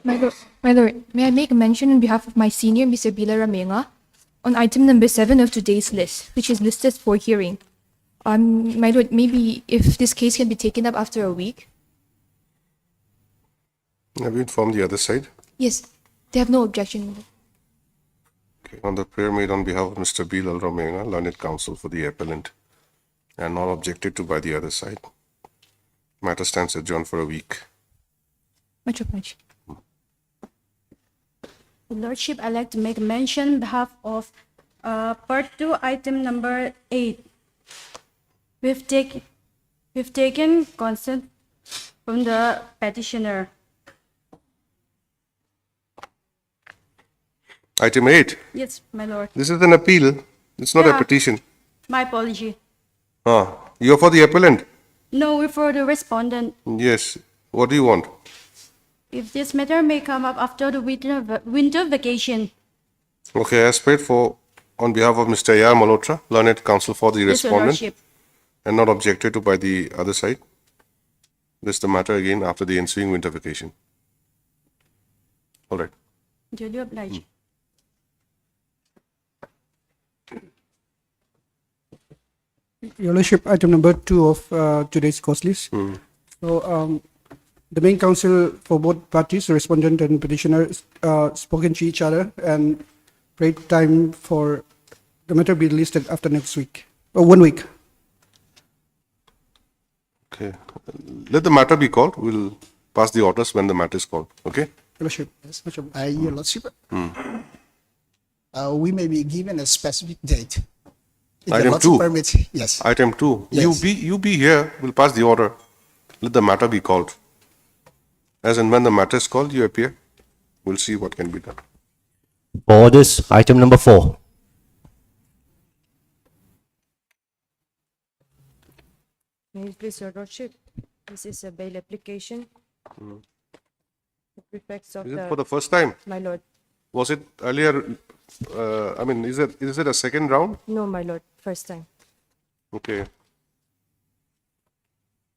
My lord, may I make a mention on behalf of my senior, Mr. Bila Ramenga, on item number 7 of today's list, which is listed for hearing. My lord, maybe if this case can be taken up after a week? Have you informed the other side? Yes, they have no objection. Okay. On the prayer made on behalf of Mr. Bilal Ramenga, learned counsel for the appellant, and not objected to by the other side. Matter stands adjourned for a week. Much obliged. Your Lordship, I'd like to make a mention on behalf of Part 2, item number 8. We've taken consent from the petitioner. Item 8. Yes, my lord. This is an appeal. It's not a Yeah. petition. My apology. You're for the appellant? No, we're for the respondent. Yes. What do you want? If this matter may come up after the winter vacation. Okay, as paid for on behalf of Mr. A.R. Malhotra, learned counsel for the Yes, Your respondent, Lordship. and not objected to by the other side. This is the matter again after the ensuing winter vacation. All right. Duly obliged. Your Lordship, item number 2 of today's course list. So, the main counsel for both parties, the respondent and petitioner, spoken to each other and prayed time for the matter be listed after next week, or 1 week. Okay. Let the matter be called. We'll pass the orders when the matter is called. Okay? Your Lordship. Yes, Your Lordship, we may be given a specific date. If Item the Lordship 2. permits, yes. Item 2. Yes. You be here. We'll pass the order. Let the matter be called. As and when the matter is called, you appear. We'll see what can be done. Orders, item number 4. May it please your lordship, this is a bail application. With respect of Is it for the, the first time? my lord, Was it earlier? Is it a second round? no, my lord, first time. Okay.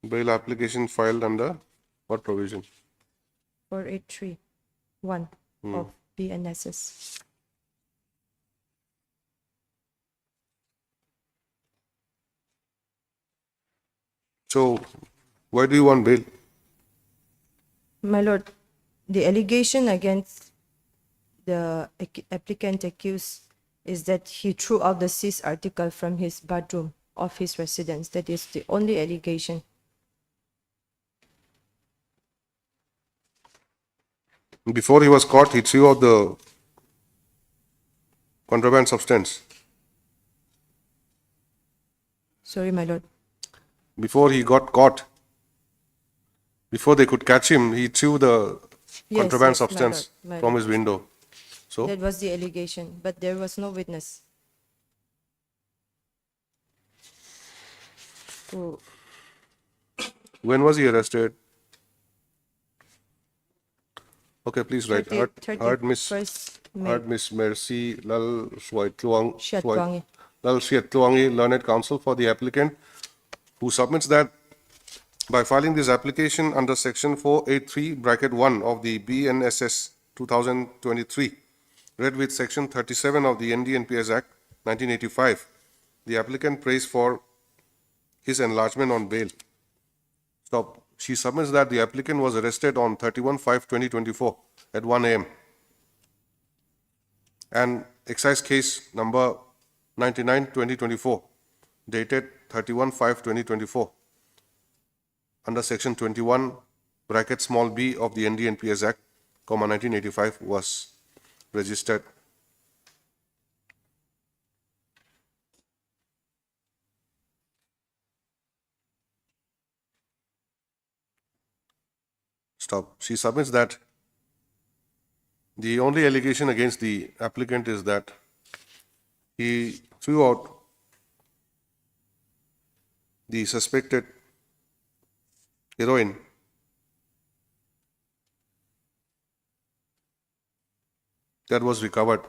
Bail application filed under what provision? 4831 of BNSS. So, why do you want bail? My lord, the allegation against the applicant accused is that he threw out the seized article from his bedroom of his residence. That is the only allegation. Before he was caught, he threw out the contraband substance. Sorry, my lord. Before he got caught, before they could catch him, he threw the Yes, contraband yes, my substance lord, my from lord. his window. So, That was the allegation, but there was no witness. So, when was he arrested? Okay, please write. 31st May. Heard Miss Mercy Lal Shetwangi. Shetwangi, learned counsel for the applicant, who submits that by filing this application under section 483 bracket 1 of the BNSS 2023, read with section 37 of the NDNPS Act 1985, the applicant prays for his enlargement on bail. Stop. She submits that the applicant was arrested on 31/5/2024 at 1 a.m. and excise case number 99/2024, dated 31/5/2024, under section 21 bracket small b of the NDNPS Act, 1985, was registered. Stop. She submits that the only allegation against the applicant is that he threw out the suspected heroin that was recovered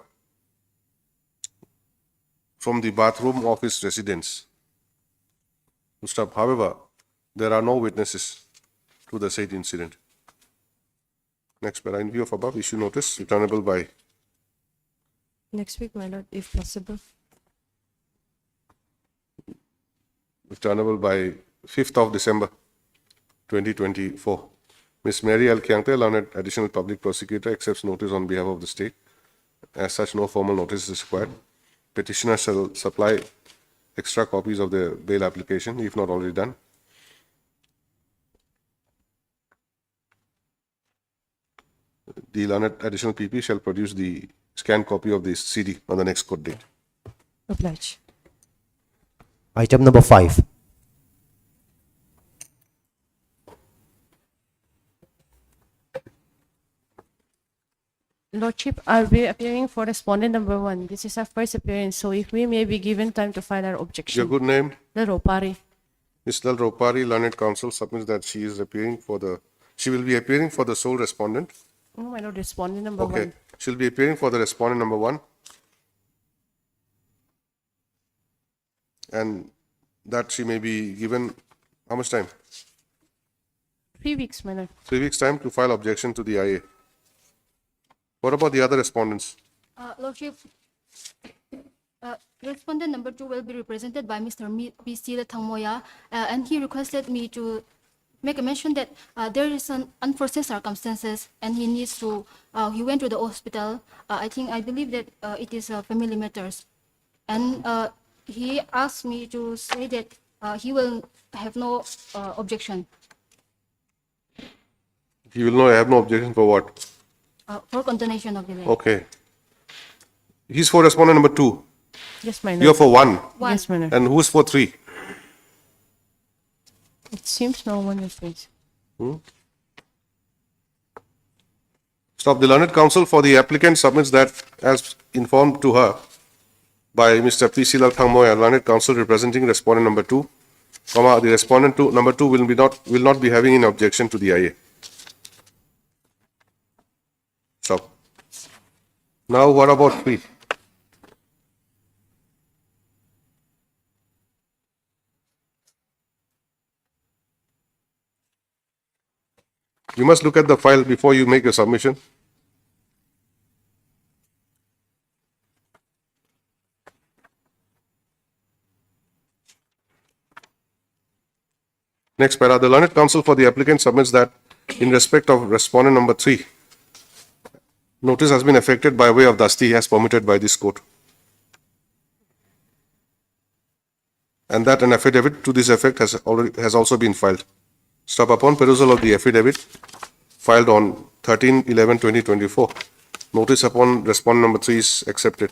from the bathroom of his residence. Stop. However, there are no witnesses to the said incident. Next para, in view of above, issue notice returnable by Next week, my lord, if possible. 5th of December 2024. Ms. Mary L. Kyangte, learned additional public prosecutor, accepts notice on behalf of the state. As such, no formal notice is required. Petitioner shall supply extra copies of the bail application, if not already done. The learned additional PP shall produce the scanned copy of the CD on the next court date. Oblige. Item number 5. Lordship, are we appearing for respondent number 1? This is our first appearance, so if we may be given time to file our Your objection. good name? The Ropari. Ms. Lal Ropari, learned counsel, submits that she will be appearing for the sole respondent. No, my lord, respondent number Okay. 1. She'll be appearing for the respondent number 1. And that she may be given, how much time? 3 weeks, my lord. 3 weeks' time to file objection to the IA. What about the other respondents? Lordship, respondent number 2 will be represented by Mr. P.C. Thangmoya, and he requested me to make a mention that there is an unforeseen circumstances and he needs to, he went to the hospital. I believe that it is family matters. And he asked me to say that he will have no objection He will have no objection for what? for continuation of the delay. Okay. He's for respondent number 2. Yes, my lord. You're for 1. Yes, my lord. And who's for 3? It seems no one is this. Stop. The learned counsel for the applicant submits that, as informed to her by Mr. P. C. Lal Thangmoya, learned counsel representing respondent number 2, the respondent number 2 will not be having an objection to the IA. Stop. Now, what about 3? You must look at the file before you make a submission. Next para, the learned counsel for the applicant submits that in respect of respondent number 3, notice has been effected by way of Dasti as permitted by this court. And that an affidavit to this effect has also been filed. Stop. Upon perusal of the affidavit filed on 13/11/2024, notice upon respondent number 3 is accepted.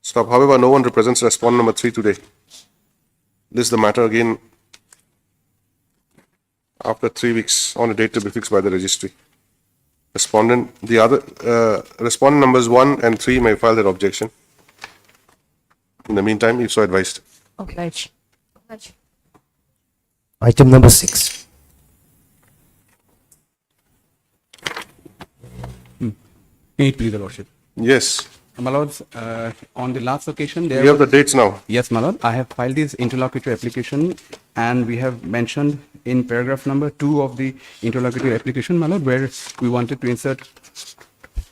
Stop. However, no one represents respondent number 3 today. List the matter again after 3 weeks on a date to be fixed by the registry. Respondent numbers 1 and 3 may file their objection. In the meantime, if so advised. Oblige. Item number 6. May it please the lordship. Yes, My lords, on the last occasion, we there have the was, dates now. yes, my lord, I have filed this interlocutory application, and we have mentioned in paragraph number 2 of the interlocutory application, my lord, where we wanted to insert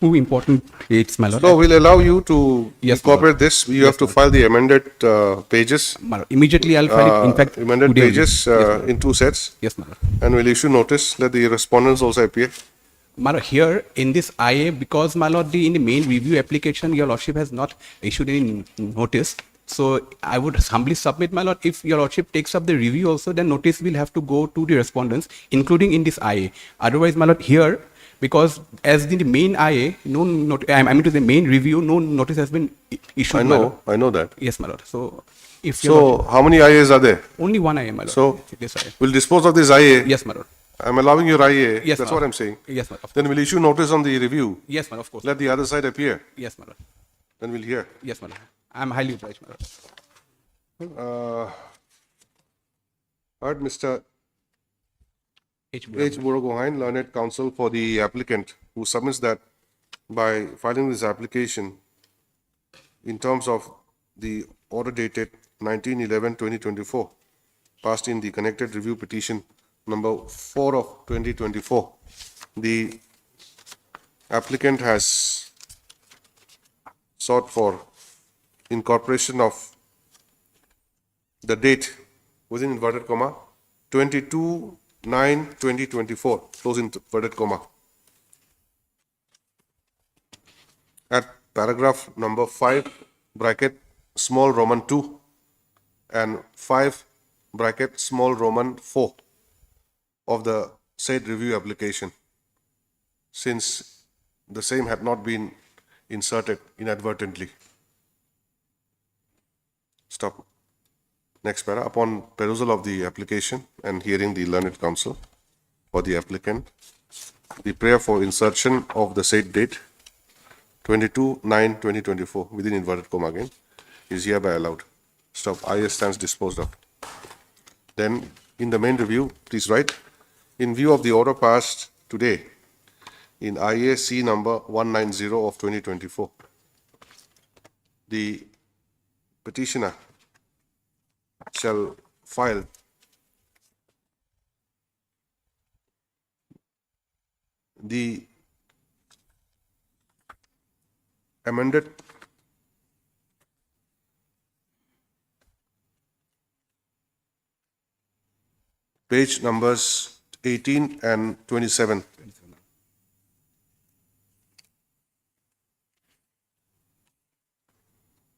2 important dates, my lord. So we'll allow you to Yes, incorporate this. You have to file the amended pages, My lord, immediately I'll file it. In fact, amended today only. pages in 2 sets, Yes, my lord. and we'll issue notice. Let the respondents also appear. My lord, here in this IA, because my lord, in the main review application, your lordship has not issued any notice. So I would humbly submit, my lord, if your lordship takes up the review also, then notice will have to go to the respondents, including in this IA. Otherwise, my lord, here, because as in the main IA, to the main review, no notice has been issued. my lord. I know that. Yes, my lord. So if your So lordship, how many IAs are there? only one IA, my lord. So This IA. we'll dispose of this IA. Yes, my lord. I'm allowing your IA. Yes, That's my what lord. I'm saying. Yes, my lord. Then we'll issue notice on the review. Yes, my lord, of course. Let the other side appear. Yes, my lord. Then we'll hear. Yes, my lord. I'm highly obliged, my lord. Heard Mr. H. H. Buragohain, learned counsel for the applicant, who submits that by filing this application in terms of the order dated 19/11/2024, passed in the connected review petition number 4 of 2024, the applicant has sought for incorporation of the date within inverted comma 22/9/2024 close inverted comma at paragraph number 5 bracket small Roman 2 and 5 bracket small Roman 4 of the said review application, since the same had not been inserted inadvertently. Stop. Next para. Upon perusal of the application and hearing the learned counsel for the applicant, the prayer for insertion of the said date 22/9/2024 within inverted comma again is hereby allowed. Stop. IA stands disposed of. Then in the main review, please write, in view of the order passed today in IAC number 190 of 2024, the petitioner shall file the amended page numbers 18 and 27.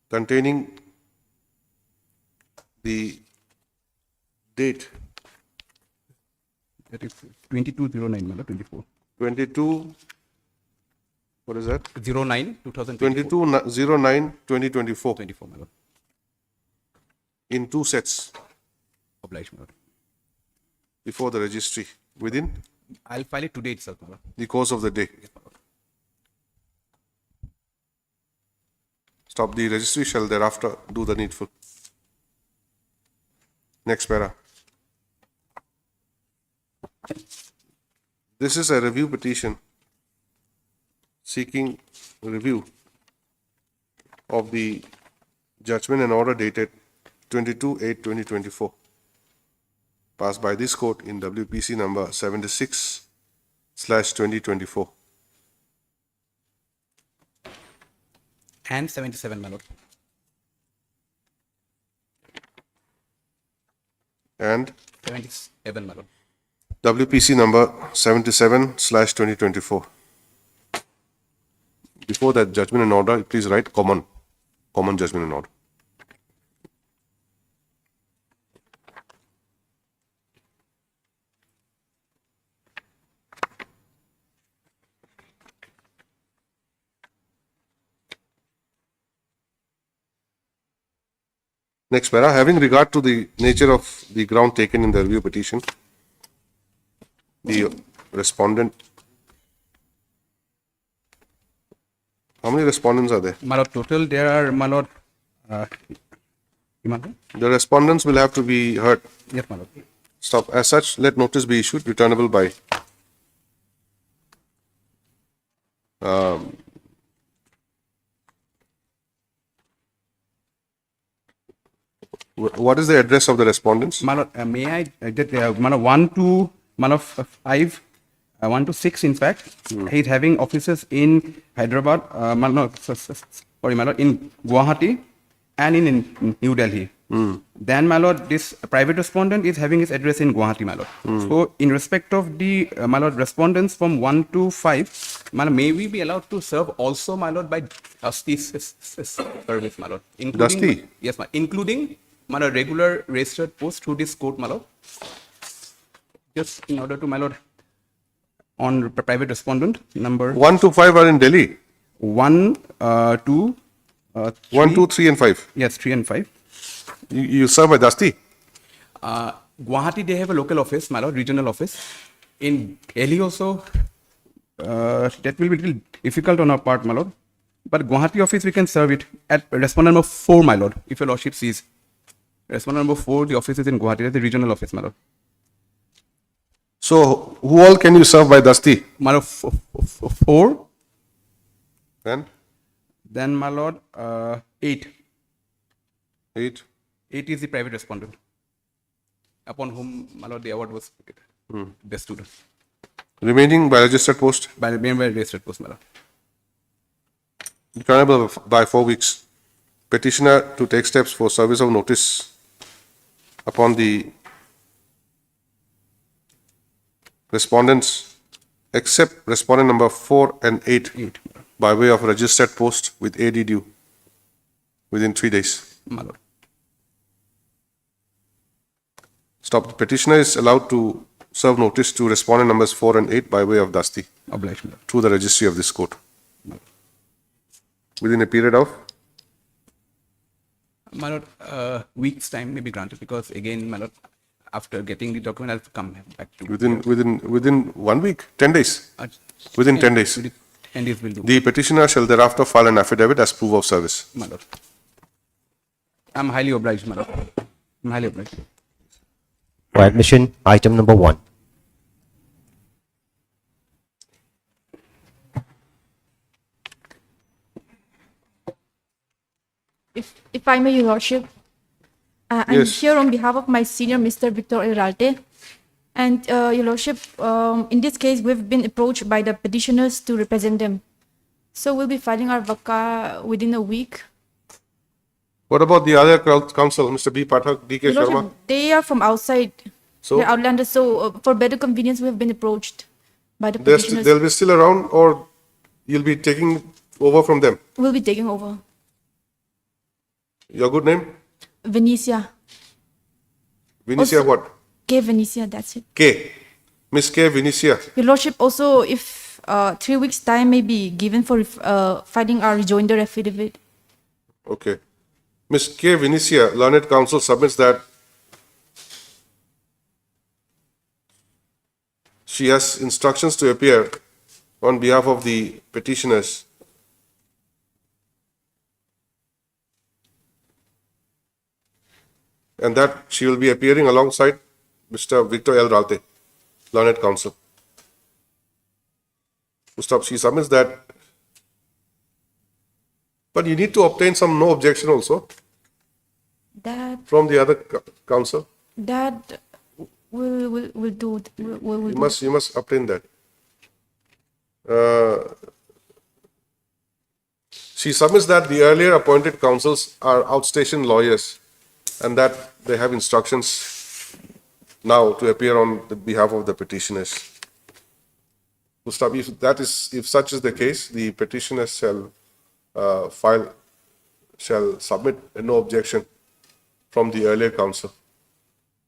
Containing the date That is 2209, my lord, 24. 22, what is that? 09, 2024. 22/09/2024 24, my lord. in 2 sets Obliged, my lord. before the registry within I'll file it today itself, my lord. the course of the day. Stop. The registry shall thereafter do the needful. Next para. This is a review petition seeking review of the judgment and order dated 22/8/2024 passed by this court in WPC number 76/2024. And 77, my lord. And 77, my lord. WPC number 77/2024. Before that judgment and order, please write common judgment and order. Next para, having regard to the nature of the ground taken in the review petition, the respondent, how many respondents are there? My lord, total there are, my lord, my lord? The respondents will have to be heard. Yes, my lord. Stop. As such, let notice be issued, returnable by what is the address of the respondents? My lord, may I get my lord, 1 to my lord, 5, 1 to 6, in fact. He's having offices in Hyderabad, my lord, sorry, my lord, in Guwahati and in New Delhi. Then, my lord, this private respondent is having his address in Guwahati, my lord. So, in respect of the, my lord, respondents from 1 to 5, my lord, may we be allowed to serve also, my lord, by Dusty's service, my lord? Including, Dusty? Yes, my including, my lord, regular registered post through this court, my lord. Just in order to, my lord, on private respondent number 1 to 5 are in Delhi. 1, 2, 1, 2, 3, and 5. yes, 3 and 5. You serve by Dusty. Guwahati, they have a local office, my lord, regional office. In Delhi also, that will be a little difficult on our part, my lord. But Guwahati office, we can serve it at respondent number 4, my lord, if your lordship sees. Respondent number 4, the office is in Guwahati, that's the regional office, my lord. So, who all can you serve by Dusty? My lord, 4, Then then my lord, 8. 8. 8 is the private respondent, upon whom, my lord, the award was. the student. Remaining by registered post, By registered post, my lord. returnable by 4 weeks. Petitioner to take steps for service of notice upon the respondents, except respondent number 4 and 8 by way of registered post with AD due within 3 days. My lord. Stop. The petitioner is allowed to serve notice to respondent numbers 4 and 8 by way of Dasti Obliged, my lord. through the registry of this court. Within a period of My lord, week's time may be granted because again, my lord, after getting the document, I'll come back to. within 1 week, 10 days. Uh, Within 10 days. within 10 days will do, The petitioner shall thereafter file an affidavit as proof of service. my lord. I'm highly obliged, my lord. I'm highly obliged. For admission, item number 1. If I may, Your Lordship, I'm Yes. here on behalf of my senior, Mr. Victor Iralte. And Your Lordship, in this case, we've been approached by the petitioners to represent them. So we'll be filing our vaka within a week. What about the other counsel, Mr. B. Pathak, D.K. Your Sharma? Lordship, they are from outside. So They're outlanders. So for better convenience, we have been approached by the petitioners. they'll be still around, or you'll be taking over from them? We'll be taking over. Your good name? Venetia. Vinicia Also- what? K. Venetia, that's it. K. Miss K. Vinicia. Your Lordship, also, if 3 weeks' time may be given for filing our rejoinder affidavit. Okay. Miss K. Vinicia, learned counsel submits that she has instructions to appear on behalf of the petitioners. And that she will be appearing alongside Mr. Victor L. Ralte, learned counsel. Stop. She submits that. But you need to obtain some no objection also That from the other counsel. that will do. We'll do. You must obtain that. She submits that the earlier appointed counsels are outstation lawyers and that they have instructions now to appear on the behalf of the petitioners. Gustav, if such is the case, the petitioners shall submit a no objection from the earlier counsel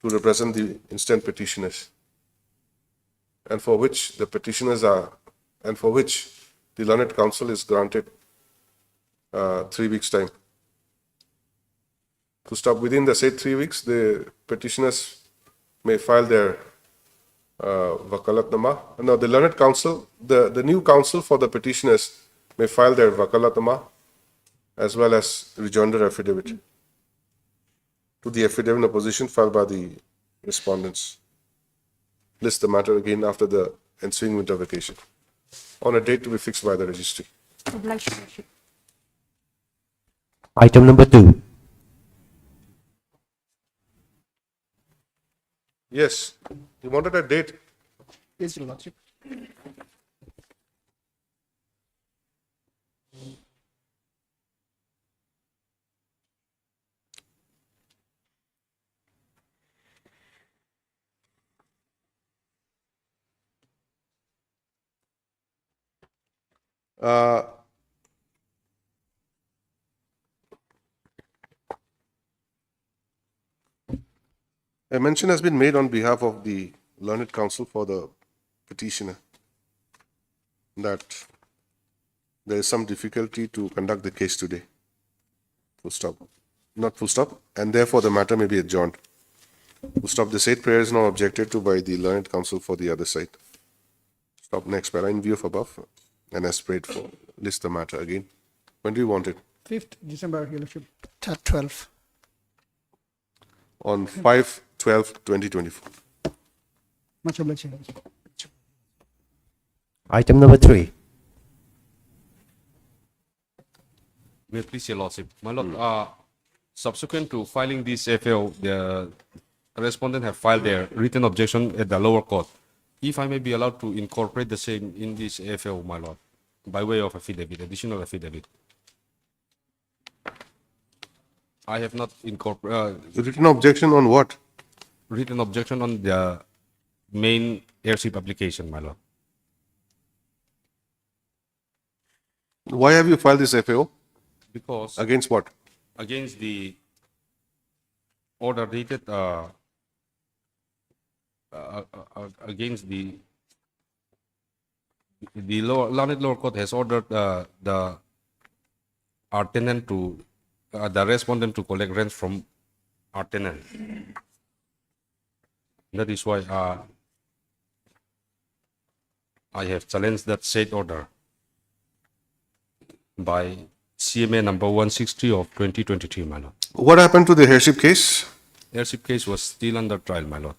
to represent the instant petitioners, and for which the learned counsel is granted 3 weeks' time. To stop within the said 3 weeks, the petitioners may file their vakalatnama. No, the learned counsel, the new counsel for the petitioners may file their vakalatnama as well as rejoinder affidavit to the affidavit opposition filed by the respondents. List the matter again after the ensuing winter vacation on a date to be fixed by the registry. Obliged, Your Lordship. Item number 2. Yes, you wanted a date. Yes, Your Lordship. Uh, A mention has been made on behalf of the learned counsel for the petitioner that there is some difficulty to conduct the case today. Full stop. Not full stop. And therefore the matter may be adjourned. Full stop. The said prayer is not objected to by the learned counsel for the other side. Stop. Next para. In view of above and as prayed for. List the matter again. When do you want it? 5th December, Your Lordship. 12. On 5/12/2024. Much obliged, Your Lordship. Item number 3. May it please your lordship. My lord, subsequent to filing this FAO, the respondent have filed their written objection at the lower court. If I may be allowed to incorporate the same in this AFL, my lord, by way of affidavit, additional affidavit. I have not incorporated Written objection on what? written objection on the main airship application, my lord. Why have you filed this FAO? Because Against what? against the order dated against the learned lower court has ordered our tenant to the respondent to collect rents from our tenant. That is why I have challenged that said order by CMA number 160 of 2023, my lord. What happened to the airship case? Airship case was still under trial, my lord.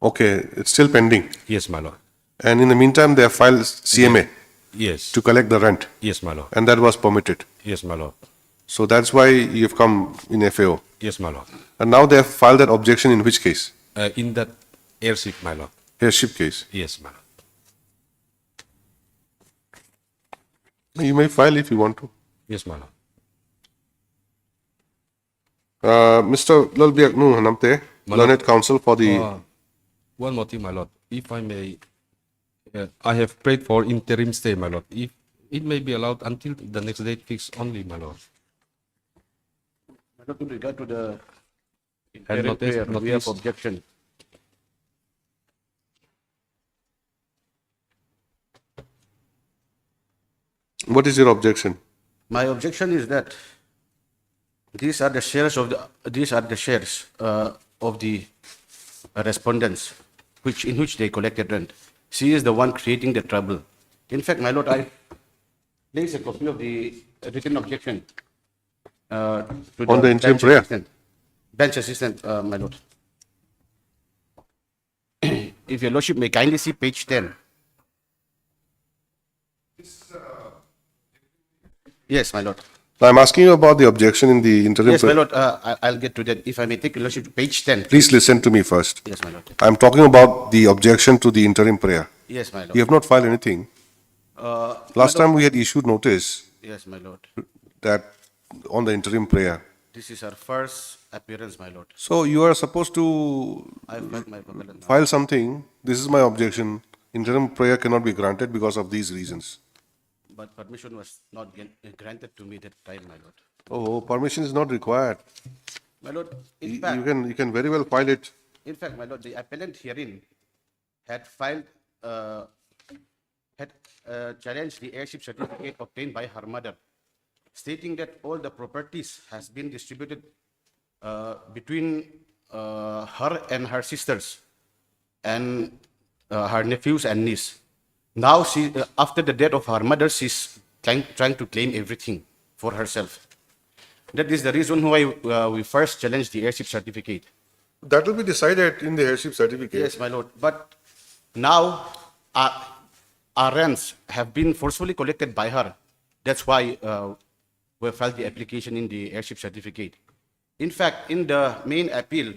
Okay, it's still pending. Yes, my lord. And in the meantime, they have filed CMA Yes. to collect the rent, Yes, my lord. and that was permitted. Yes, my lord. So that's why you've come in FAO. Yes, my lord. And now they have filed that objection in which case? In that airship, my lord. Airship case. Yes, my lord. You may file if you want to. Yes, my lord. Mr. Lalbiak Nu Hanamte, Malad. Learned Counsel for the. One more thing, my lord. If I may, I have prayed for interim stay, my lord. If it may be allowed until the next date fixed only, my lord. With regard to the And interim prayer, we have notice. objection. What is your objection? My objection is that these are the shares of the respondents, in which they collected rent. She is the one creating the trouble. In fact, my lord, I place a copy of the written objection to On the interim bench prayer? assistant. Bench assistant, my lord. If your lordship may kindly see page 10. Yes, my lord. I'm asking you about the objection in the interim Yes, my prayer. lord, I'll get to that. If I may take your lordship to page 10. Please listen to me first. Yes, my lord. I'm talking about the objection to the interim prayer. Yes, my lord. You have not filed anything. Last time we had issued notice Yes, my lord. that on the interim prayer. This is our first appearance, my lord. So you are supposed to I've met my covenant now. file something. This is my objection. Interim prayer cannot be granted because of these reasons. But permission was not granted to me that time, my lord. Oh, permission is not required. My lord, You in you can very well file it. fact, my lord, the appellant herein had filed, challenged the airship certificate obtained by her mother, stating that all the properties has been distributed between her and her sisters and her nephews and niece. Now, after the death of her mother, she's trying to claim everything for herself. That is the reason why we first challenged the airship certificate. That will be decided in the airship certificate. Yes, my lord. But now our rents have been forcefully collected by her. That's why we filed the application in the airship certificate. In fact, in the main appeal,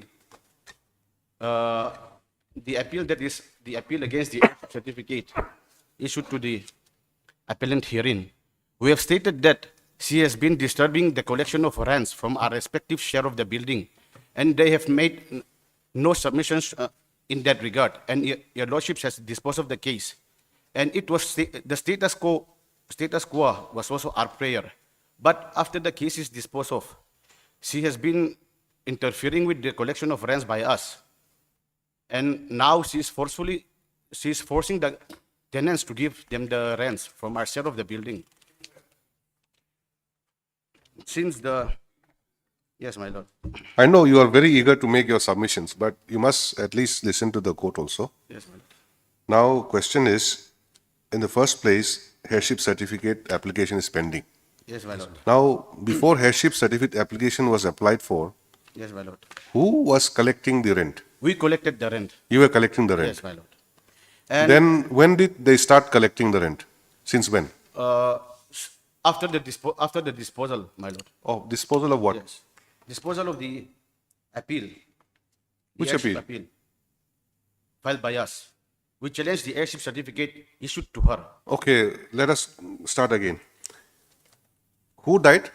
the appeal against the airship certificate issued to the appellant herein, we have stated that she has been disturbing the collection of rents from our respective share of the building, and they have made no submissions in that regard, and your lordships has disposed of the case. And it was the status quo was also our prayer. But after the case is disposed of, she has been interfering with the collection of rents by us. And now she is forcing the tenants to give them the rents from our share of the building. Yes, my lord. I know you are very eager to make your submissions, but you must at least listen to the court also. Yes, my lord. Now, question is, in the first place, airship certificate application is pending. Yes, my lord. Now, before airship certificate application was applied for, Yes, my lord. who was collecting the rent? We collected the rent. You were collecting the rent. Yes, my lord. And Then, when did they start collecting the rent? Since when? after the disposal, my lord. Oh, disposal of what? Yes. Disposal of the appeal. Which airship appeal? filed by us. We challenge the airship certificate issued to her. Okay, let us start again. Who died?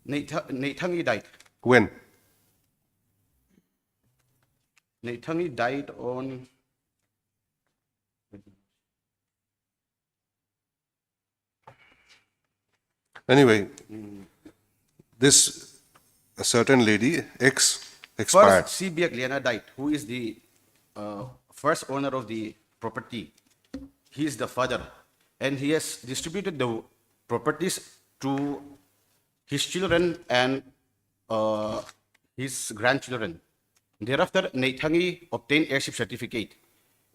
Neithangi died. When? Neithangi died on Anyway, this a certain lady, expired. first. C. Liana died, who is the first owner of the property. He is the father, and he has distributed the properties to his children and his grandchildren. Thereafter, Neithangi obtained airship certificate.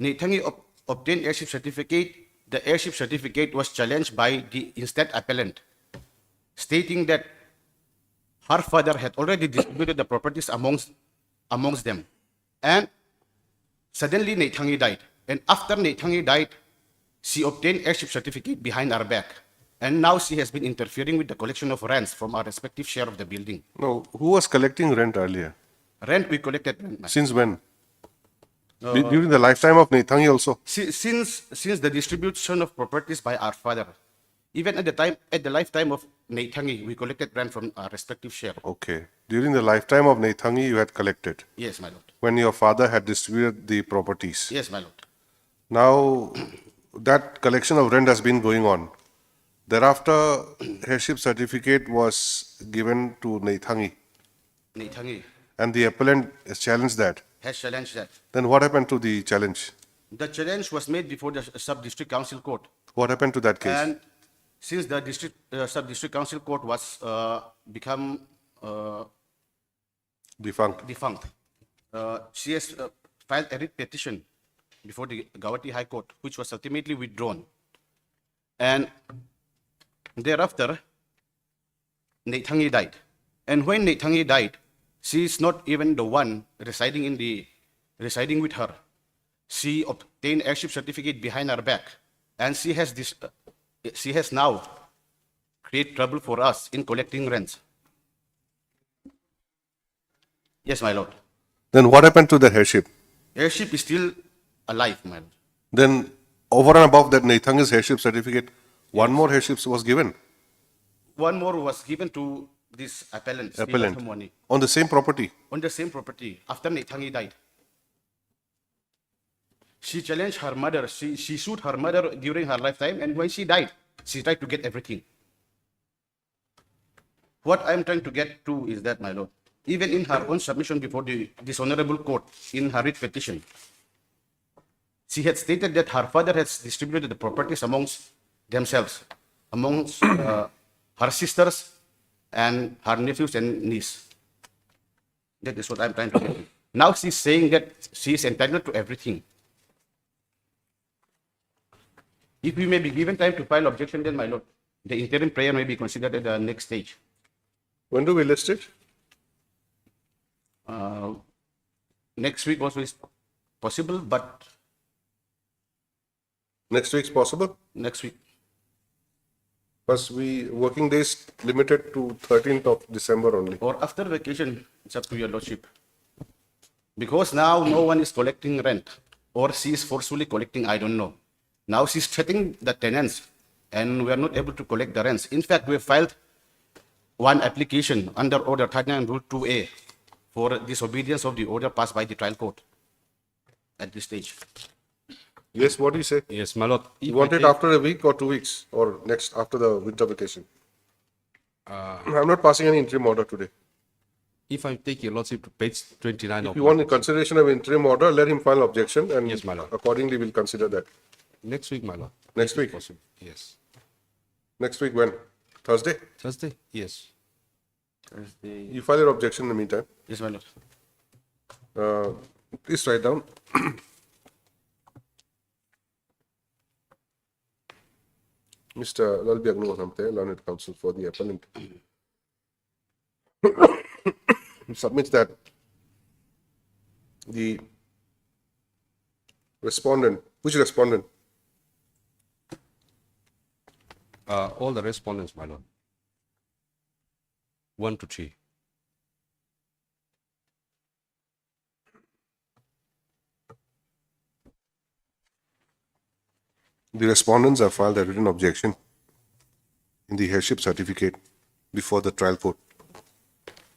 Neithangi obtained airship certificate. The airship certificate was challenged by the instant appellant, stating that her father had already distributed the properties amongst them. And suddenly Neithangi died. And after Neithangi died, she obtained airship certificate behind our back. And now she has been interfering with the collection of rents from our respective share of the building. No, who was collecting rent earlier? Rent we collected rent, ma'am. Since when? During the lifetime of Neithangi also? Since the distribution of properties by our father. Even at the lifetime of Neithangi, we collected rent from our respective share. Okay. During the lifetime of Neithangi, you had collected Yes, my lord. when your father had distributed the properties. Yes, my lord. Now, that collection of rent has been going on. Thereafter, heirship certificate was given to Neithangi, Neithangi and the appellant has challenged that. has challenged that. Then what happened to the challenge? The challenge was made before the sub-district council court. What happened to that case? And since the sub-district council court was become Defunct. she has filed a writ petition before the Guwahati High Court, which was ultimately withdrawn. And thereafter, Neithangi died. And when Neithangi died, she is not even the one residing with her. She obtained airship certificate behind her back, and she has now created trouble for us in collecting rents. Yes, my lord. Then what happened to the heirship? Airship is still alive, my lord. Then over and above that Neithangi's heirship certificate, one more heirship was given. One more was given to this appellant, Steve Appellant. Athamwani, On the same property. on the same property after Neithangi died. She challenged her mother. She sued her mother during her lifetime, and when she died, she tried to get everything. What I'm trying to get to is that, my lord, even in her own submission before the dishonorable court in her writ petition, she had stated that her father has distributed the properties amongst themselves, amongst her sisters and her nephews and niece. That is what I'm trying to get to. Now she's saying that she is entitled to everything. If we may be given time to file objection, then, my lord, the interim prayer may be considered at the next stage. When do we list it? Next week also is possible, but Next week's possible? next week. Because working days limited to 13th of December only. Or after vacation, it's up to your lordship. Because now no one is collecting rent, or she is forcefully collecting, I don't know. Now she's threatening the tenants, and we are not able to collect the rents. In fact, we have filed one application under Order 39 Rule 2A for disobedience of the order passed by the trial court at this stage. Yes, what do you say? Yes, my lord. You If want I it take- after a week or 2 weeks or next after the winter vacation? I'm not passing any interim order today. If I take your lordship to page 29 If of you my want in motion. consideration of interim order, let him file objection and Yes, my lord. accordingly we'll consider that. Next week, my lord. Next If week? possible. Yes. Next week when? Thursday? Thursday? Yes. You file your objection in the meantime. Yes, my lord. Please write down. Mr. Lalbi Agnuwasamte, Learned Counsel for the appellant, submits that the respondent, which respondent? All the respondents, my lord. 1 to 3. The respondents have filed a written objection in the heirship certificate before the trial court,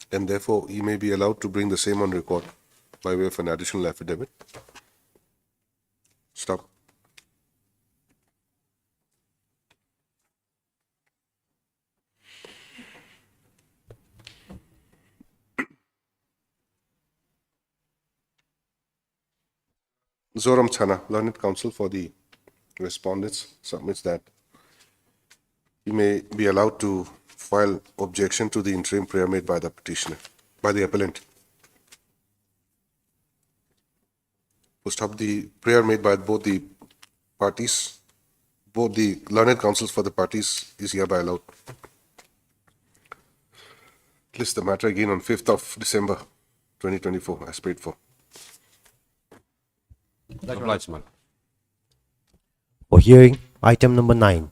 and therefore he may be allowed to bring the same on record by way of an additional affidavit. Stop. Zoram Chana, learned counsel for the respondents, submits that he may be allowed to file objection to the interim prayer made by the petitioner, by the appellant. To stop the prayer made by both the parties, both the learned counsels for the parties is hereby allowed. List the matter again on 5th of December 2024 as paid for. Obliged, my lord. For hearing, item number 9.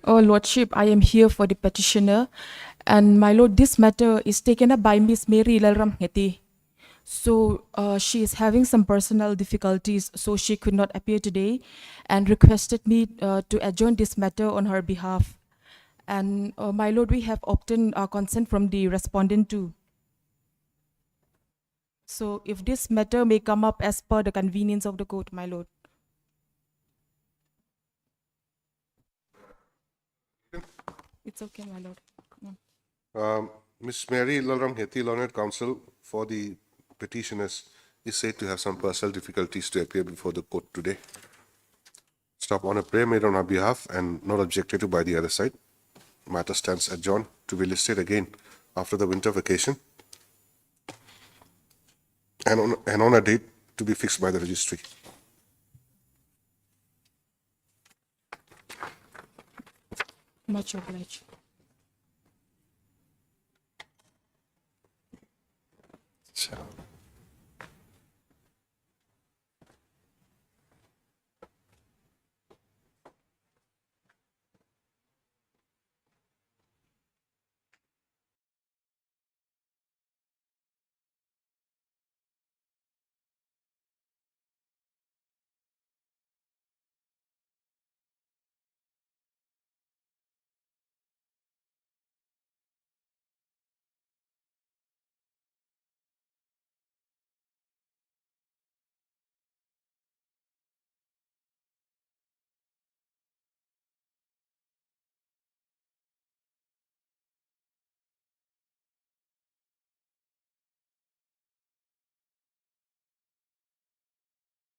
Oh, Lordship, I am here for the petitioner. And my lord, this matter is taken up by Miss Mary Lalram Heti. So she is having some personal difficulties, so she could not appear today and requested me to adjourn this matter on her behalf. And my lord, we have obtained consent from the respondent too. So if this matter may come up as per the convenience of the court, my lord. It's okay, my lord. No. Ms. Mary Lalram Heti, learned counsel for the petitioners, is said to have some personal difficulties to appear before the court today. Stop on a prayer made on our behalf and not objected to by the other side. Matter stands adjourned to be listed again after the winter vacation and on a date to be fixed by the registry. Much obliged.